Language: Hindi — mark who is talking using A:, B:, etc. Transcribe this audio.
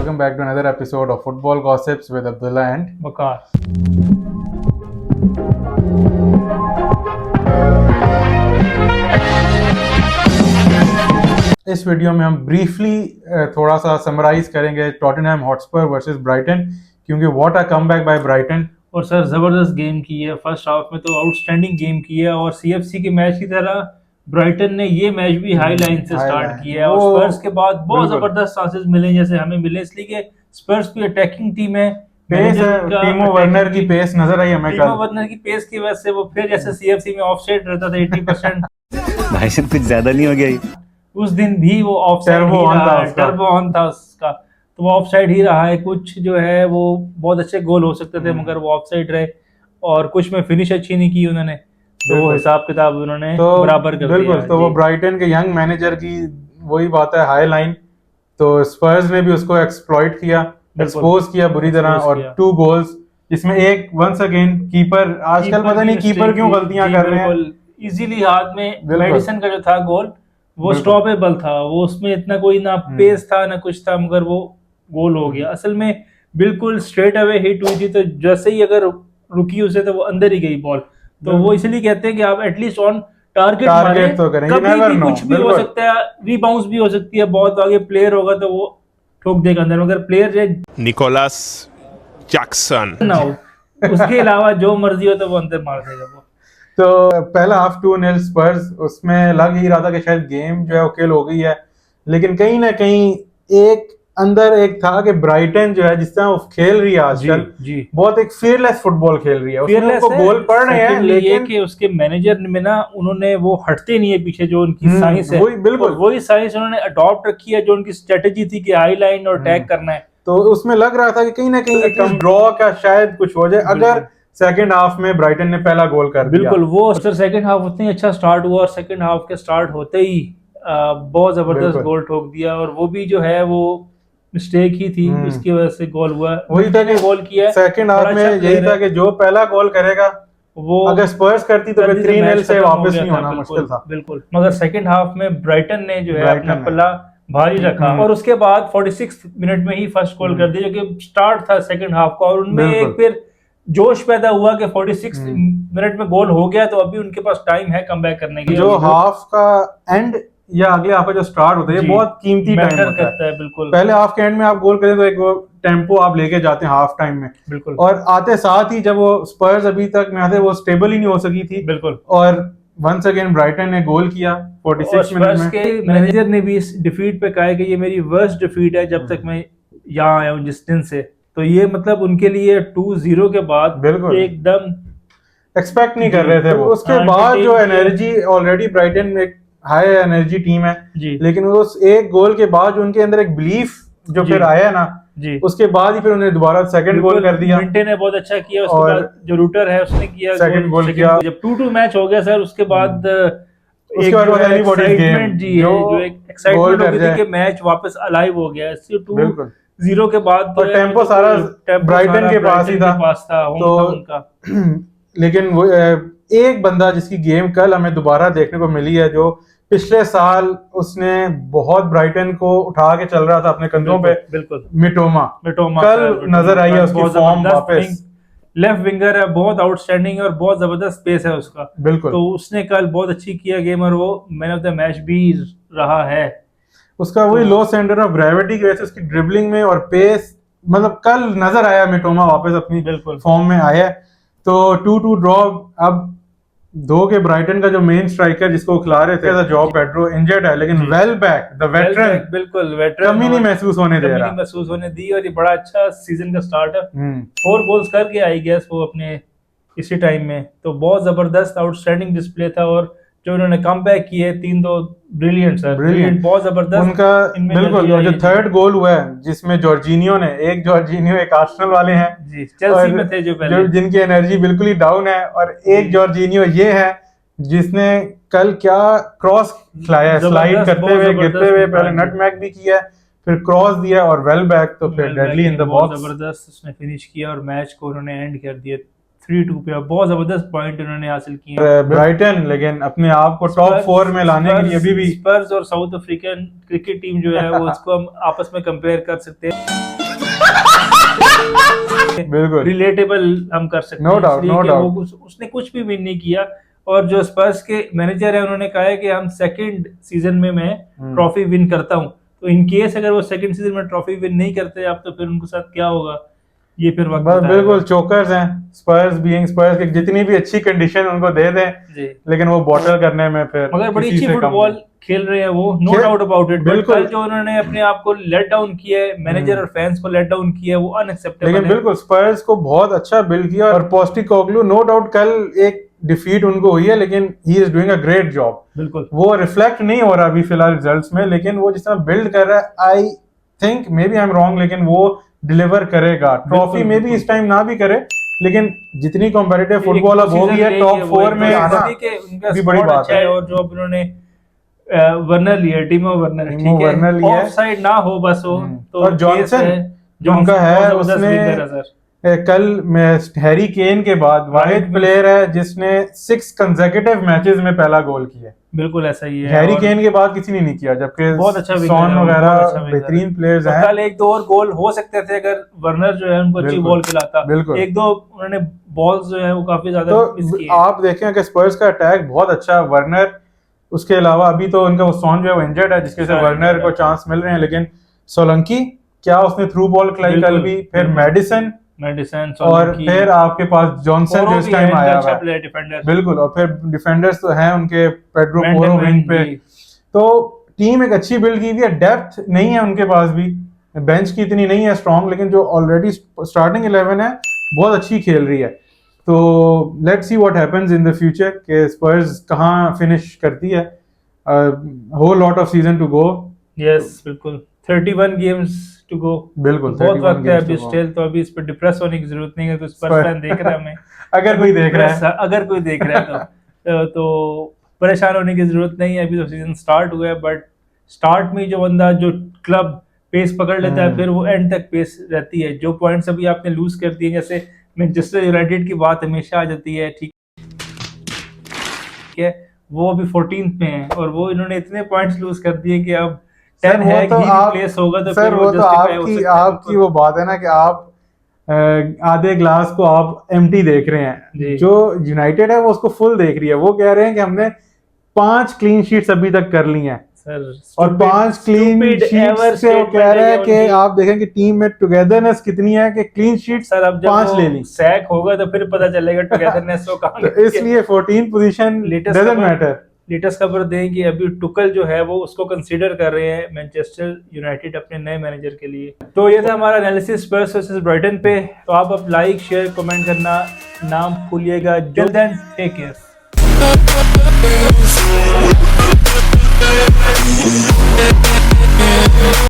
A: welcome back to another episode of Football Gossips with Abdullah and
B: Waqar.
A: इस वीडियो में हम ब्रीफली थोड़ा सा समराइज करेंगे टॉटनहम हॉटस्पर वर्सेस ब्राइटन, क्योंकि what a comeback by Brighton.
B: और सर जबरदस्त गेम की है, फर्स्ट हाफ में तो आउटस्टैंडिंग गेम की है और सीएफसी के मैच की तरह ब्राइटन ने ये मैच भी हाई लाइन से स्टार्ट किया है और स्पर्स के बाद बहुत जबरदस्त चांसेस मिले जैसे हमें मिले, इसलिए कि स्पर्स भी अटैकिंग टीम है।
A: पेस है, टीमो वर्नर की पेस नजर आई हमें।
B: टीमो वर्नर की पेस की वजह से वो फिर जैसे सीएफसी में ऑफसाइड रहता था 80%।
C: भाई साहब कुछ ज्यादा नहीं हो गया
B: उस दिन भी वो ऑफसाइड टर्बो ऑन था उसका, तो वो ऑफसाइड ही रहा है। कुछ जो है वो बहुत अच्छे गोल हो सकते थे मगर वो ऑफसाइड रहे और कुछ में फिनिश अच्छी नहीं की उन्होंने, तो हिसाब किताब उन्होंने बराबर कर दिया।
A: बिल्कुल, तो वो ब्राइटन के यंग मैनेजर की वही बात है, हाई लाइन। तो स्पर्स ने भी उसको एक्सप्लॉइट किया, एक्सपोज किया बुरी तरह और 2 गोल्स, जिसमें एक वंस अगेन कीपर, आजकल पता नहीं कीपर क्यों गलतियां कर रहे हैं।
B: इजीली हाथ में मेडिसन का जो था गोल वो स्टॉपेबल था, वो उसमें इतना कोई ना पेस था ना कुछ था, मगर वो गोल हो गया। असल में बिल्कुल स्ट्रेट अवे हिट हुई थी, तो जैसे ही अगर रुकी उसे तो वो अंदर ही गई बॉल। तो वो इसलिए कहते हैं कि आप एटलीस्ट ऑन टारगेट तो करें, कभी भी कुछ भी हो सकता है, रीबाउंस भी हो सकती है, बहुत आगे प्लेयर होगा तो वो ठोक देगा अंदर, मगर प्लेयर जो
D: निकोलस जैक्सन
B: ना हो उसके अलावा जो मर्जी हो तो वो अंदर मार देगा वो।
A: तो पहला हाफ 2-0 स्पर्स, उसमें लग ही रहा था कि शायद गेम जो है खेल हो गई है, लेकिन कहीं ना कहीं एक अंदर एक था कि ब्राइटन जो है जिस तरह वो खेल रही है आजकल, बहुत एक फियरलेस फुटबॉल खेल रही है। उसमें उनको गोल पड़ रहे हैं, लेकिन
B: कि उसके मैनेजर में ना उन्होंने वो हटते नहीं है पीछे, जो उनकी साइंस है
A: बिल्कुल
B: वही साइंस उन्होंने अडॉप्ट रखी है, जो उनकी स्ट्रेटेजी थी कि हाई लाइन और टैग करना है।
A: तो उसमें लग रहा था कि कहीं ना कहीं ड्रॉ का शायद कुछ हो जाए अगर सेकंड हाफ में ब्राइटन ने पहला गोल कर दिया।
B: बिल्कुल, वो सर सेकंड हाफ उतनी अच्छा स्टार्ट हुआ और सेकंड हाफ के स्टार्ट होते ही बहुत जबरदस्त गोल ठोक दिया, और वो भी जो है वो मिस्टेक ही थी, उसकी वजह से गोल हुआ।
A: वही था कि
B: गोल किया
A: सेकंड हाफ में, यही था कि जो पहला गोल करेगा वो अगर स्पर्स करती तो फिर 3-0 से वापस नहीं होना मुश्किल था।
B: बिल्कुल, मगर सेकंड हाफ में ब्राइटन ने जो है अपना पल्ला भारी रखा और उसके बाद 46 मिनट में ही फर्स्ट गोल कर दिया, जो कि स्टार्ट था सेकंड हाफ का, और उनमें एक फिर जोश पैदा हुआ कि 46 मिनट में गोल हो गया, तो अभी उनके पास टाइम है कमबैक करने के लिए।
A: जो हाफ का एंड या अगले हाफ का जो स्टार्ट होता है ये बहुत कीमती टाइम होता है।
B: बिल्कुल,
A: पहले हाफ के एंड में आप गोल करें तो एक वो टेम्पो आप लेके जाते हैं हाफ टाइम में,
B: बिल्कुल,
A: और आते साथ ही जब वो स्पर्स अभी तक में आते वो स्टेबल ही नहीं हो सकी थी,
B: बिल्कुल,
A: और वंस अगेन ब्राइटन ने गोल किया 46 मिनट में।
B: के मैनेजर ने भी इस डिफीट पे कहा कि ये मेरी वर्स्ट डिफीट है जब तक मैं यहाँ आया हूँ जिस दिन से, तो ये मतलब उनके लिए 2-0 के बाद एकदम
A: एक्सपेक्ट नहीं कर रहे थे वो। उसके बाद जो एनर्जी, ऑलरेडी ब्राइटन में एक हाई एनर्जी टीम है, लेकिन उस एक गोल के बाद जो उनके अंदर एक बिलीफ जो फिर आया ना, उसके बाद ही फिर उन्होंने दोबारा सेकंड गोल कर दिया।
B: मिंटे ने बहुत अच्छा किया, उसके बाद जो रूटर है उसने किया
A: सेकंड गोल किया।
B: जब 2-2 मैच हो गया सर, उसके बाद
A: एक
B: एक्साइटमेंट जो एक एक्साइटमेंट हो गई कि मैच वापस अलाइव हो गया। 2-0 के बाद
A: तो टेम्पो सारा ब्राइटन के पास ही था,
B: तो उनका।
A: लेकिन वो एक बंदा जिसकी गेम कल हमें दोबारा देखने को मिली है, जो पिछले साल उसने बहुत ब्राइटन को उठा के चल रहा था अपने कंधों पे,
B: बिल्कुल,
A: मिटोमा कल नजर आई है उसकी फॉर्म वापस।
B: लेफ्ट विंगर है, बहुत आउटस्टैंडिंग और बहुत जबरदस्त पेस है उसका,
A: बिल्कुल।
B: तो उसने कल बहुत अच्छी किया गेम और वो मैन ऑफ द मैच भी रहा है।
A: उसका वही लो सेंटर ऑफ ग्रेविटी की वजह से उसकी ड्रिबलिंग में और पेस, मतलब कल नजर आया मिटोमा वापस अपनी फॉर्म में आया। तो 2-2 ड्रॉ। अब 2 के ब्राइटन का जो मेन स्ट्राइकर जिसको खिला रहे थे जॉ पेड्रो इंजर्ड है, लेकिन वेल बैक द वेटरन,
B: बिल्कुल वेटरन,
A: कमी नहीं महसूस होने दे रहा,
B: महसूस होने दी, और ये बड़ा अच्छा सीजन का स्टार्ट है। 4 गोल्स करके आई गेस वो अपने इसी टाइम में, तो बहुत जबरदस्त आउटस्टैंडिंग डिस्प्ले था, और जो उन्होंने कमबैक किए 3 ब्रिलियंट सर, ब्रिलियंट, बहुत जबरदस्त
A: उनका। बिल्कुल, जो थर्ड गोल हुआ है जिसमें जॉर्जिनियो ने, एक जॉर्जिनियो एक आर्सेनल वाले हैं
B: जी, चेल्सी में थे जो पहले,
A: जिनकी एनर्जी बिल्कुल ही डाउन है, और एक जॉर्जिनियो ये है जिसने कल क्या क्रॉस खिलाया, स्लाइड करते हुए गिरते हुए, पहले नटमैग भी किया, फिर क्रॉस दिया और वेल बैक, तो फिर डेडली इन द बॉक्स,
B: जबरदस्त उसने फिनिश किया और मैच को उन्होंने एंड कर दिया 3-2 पे। बहुत जबरदस्त पॉइंट उन्होंने हासिल किए हैं।
A: ब्राइटन लेकिन अपने आप को टॉप 4 में लाने के लिए अभी भी
B: स्पर्स और साउथ अफ्रीकन क्रिकेट टीम जो है वो उसको हम आपस में कंपेयर कर सकते हैं,
A: बिल्कुल
B: रिलेटेबल हम कर सकते
A: No
B: हैं,
A: doubt,
B: इसलिए
A: no
B: कि
A: doubt.
B: उसने कुछ भी विन नहीं किया। और जो स्पर्स के मैनेजर है उन्होंने कहा है कि हम सेकंड सीजन में मैं ट्रॉफी विन करता हूं, तो इन केस अगर वो सेकंड सीजन में ट्रॉफी विन नहीं करते अब, तो फिर उनके साथ क्या होगा ये फिर वक्त
A: बस
B: बताएगा।
A: बिल्कुल चोकर्स हैं स्पर्स, बीइंग स्पर्स की जितनी भी अच्छी कंडीशन उनको दे दें
B: जी,
A: लेकिन वो बॉटल करने में फिर
B: मगर बड़ी
A: किसी
B: अच्छी
A: से कम
B: फुटबॉल
A: नहीं।
B: खेल रहे हैं वो, नो
A: खेल-
B: डाउट अबाउट इट।
A: बिल्कुल।
B: कल जो उन्होंने अपने आप को लेट डाउन किया है, मैनेजर और फैंस को लेट डाउन किया है, वो अनएक्सेप्टेबल
A: लेकिन
B: है।
A: बिल्कुल स्पर्स को बहुत अच्छा बिल्ड किया और पोस्टेकोग्लू नो डाउट कल एक डिफीट उनको हुई है लेकिन he is doing a great job.
B: बिल्कुल
A: वो रिफ्लेक्ट नहीं हो रहा अभी फिलहाल रिजल्ट्स में, लेकिन वो जिस तरह बिल्ड कर रहा है I think maybe I am wrong, लेकिन वो डिलीवर करेगा। ट्रॉफी में भी इस टाइम ना भी करे लेकिन जितनी कॉम्पिटिटिव फुटबॉल अब हो गई है टॉप 4 में आना
B: उनका
A: भी बड़ी
B: स्क्वाड
A: बात
B: अच्छा
A: है।
B: है। और जो अब उन्होंने वर्नर लिया, टीमो वर्नर,
A: टीमो
B: ठीक
A: वर्नर
B: है,
A: लिया है।
B: ऑफसाइड ना हो बस हो तो
A: और जॉनसन जो उनका है उसने कल हैरी केन के बाद वाहिद प्लेयर है जिसने 6 कंसेक्यूटिव मैचेस में पहला गोल किया है।
B: बिल्कुल ऐसा ही है।
A: हैरी
B: और
A: केन के बाद किसी ने नहीं किया, जबकि
B: बहुत अच्छा winger
A: सॉन
B: है वो,
A: वगैरह
B: बहुत अच्छा winger
A: बेहतरीन प्लेयर्स
B: तो
A: हैं।
B: कल एक दो और गोल हो सकते थे अगर वर्नर जो है उनको अच्छी
A: बिल्कुल,
B: बॉल खिलाता।
A: बिल्कुल।
B: एक दो उन्होंने बॉल्स जो है वो काफी ज्यादा मिस
A: तो
B: किए।
A: आप देखें कि स्पर्स का अटैक बहुत अच्छा है। वर्नर उसके अलावा अभी तो उनका वो सॉन जो है वो इंजर्ड है जिसके से वर्नर को चांस मिल रहे हैं, लेकिन सोलंकी क्या उसने थ्रू बॉल खिलाई कल भी, फिर मेडिसन और फिर आपके पास जॉनसन जो इस टाइम आया हुआ है
B: डिफेंडर।
A: बिल्कुल, और फिर डिफेंडर्स तो हैं उनके पेड्रो पोरो विंग पे। तो टीम एक अच्छी बिल्ड की हुई है, डेप्थ नहीं है उनके पास भी, बेंच की इतनी नहीं है स्ट्रॉन्ग, लेकिन जो ऑलरेडी स्टार्टिंग 11 है बहुत अच्छी खेल रही है। तो let's see what happens in the future कि स्पर्स कहाँ फिनिश करती है। Whole lot of season to go.
B: Yes बिल्कुल, 31 गेम्स टू गो।
A: बिल्कुल
B: बहुत
A: 31
B: वक्त है
A: games
B: अभी
A: to go।
B: स्टिल, तो अभी इस पर डिप्रेस होने की जरूरत नहीं है। तो स्पर्स फैन देख रहा है हमें
A: अगर कोई देख रहा है
B: अगर कोई देख रहा है तो परेशान होने की जरूरत नहीं है। अभी तो सीजन स्टार्ट हुआ है, बट स्टार्ट में जो बंदा जो क्लब पेस पकड़ लेता है फिर वो एंड तक पेस रहती है। जो पॉइंट्स अभी आपने लूज कर दिए, जैसे मैनचेस्टर यूनाइटेड की बात हमेशा आ जाती है, ठीक है, वो अभी 14th पे हैं और वो इन्होंने इतने पॉइंट्स लूज कर दिए कि अब 10 है
A: वो तो
B: ही
A: आप
B: प्लेस होगा तो
A: सर
B: फिर
A: वो तो
B: justify हो
A: आपकी
B: सकता है।
A: आपकी वो बात है ना कि आप आधे ग्लास को आप एम्प्टी देख रहे हैं,
B: जी।
A: जो यूनाइटेड है वो उसको फुल देख रही है। वो कह रहे हैं कि हमने 5 क्लीन शीट्स अभी तक कर ली हैं
B: सर
A: और 5 क्लीन शीट्स से वो कह रहे हैं कि आप देखें कि टीम में टुगेदरनेस कितनी है कि क्लीन शीट्स
B: सर अब
A: 5 ले
B: जब
A: ली।
B: सैक होगा तो फिर पता चलेगा टुगेदरनेस वो कहां
A: तो इसलिए 14 पोजीशन
B: Latest
A: डजंट
B: खबर-
A: मैटर।
B: लेटेस्ट खबर दें कि अभी टुकल जो है वो उसको कंसीडर कर रहे हैं मैनचेस्टर यूनाइटेड अपने नए मैनेजर के लिए। तो ये था हमारा एनालिसिस स्पर्स वर्सेस ब्राइटन पे। तो आप अब लाइक शेयर कमेंट करना ना भूलिएगा। Till then take care.